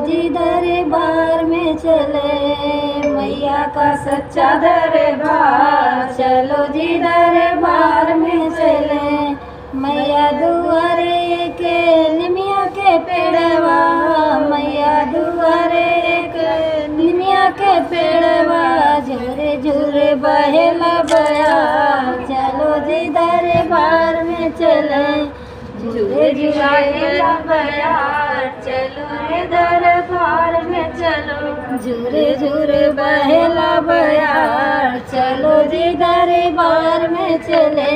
जी दरबार में चले, मैया का सच्चा दरबार। चलो जी दरबार में चले, मैया दुआरे के निमिया के पेड़वा, मैया दुआरे के निमिया के पेड़वा, झूरे झूरे बहेला बयार। चलो जी दरबार में चले, झूरे झूरे बयार। चलो रे दरबार में चलो, झूरे झूरे बहेला बयार। चलो जी दरबार में चले,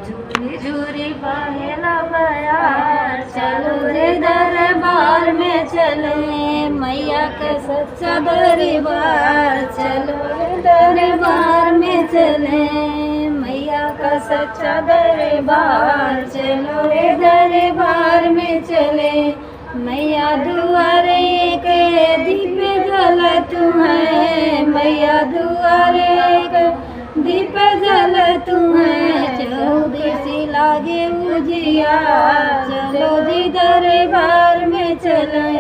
झूरी झूरी बहेला बयार। चलो रे दरबार में चले, मैया का सच्चा दरबार। चलो रे दरबार में चले, मैया का सच्चा दरबार। चलो रे दरबार में चले, मैया दुआरे के दीप जलत है, मैया दुआरे के दीप जलत है। चौदसी लागे उजियार। चलो जी दरबार में चले,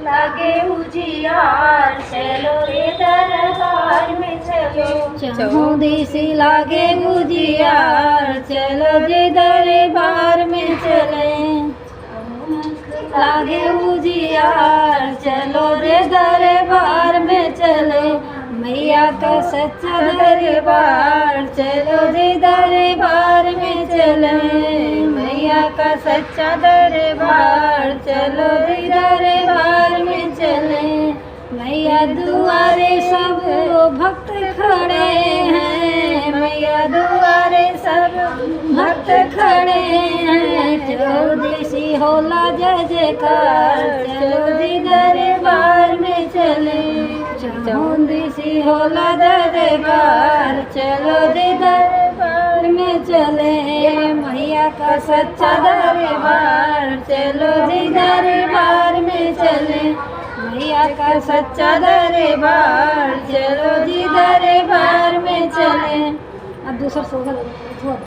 लागे उजियार। चलो रे दरबार में चलो, चौदसी लागे उजियार। चलो जी दरबार में चले, लागे उजियार। चलो रे दरबार में चले, मैया का सच्चा दरबार। चलो रे दरबार में चले, मैया का सच्चा दरबार। चलो रे दरबार में चले, मैया दुआरे सब भक्त खड़े हैं, मैया दुआरे सब भक्त खड़े हैं। चौदसी होला जय जयकार। चलो जी दरबार में चले, चौदसी होला जय जयकार। चलो जी दरबार में चले, मैया का सच्चा दरबार। चलो जी दरबार में चले, मैया का सच्चा दरबार। चलो जी दरबार में चले। अब दूसरा सोहर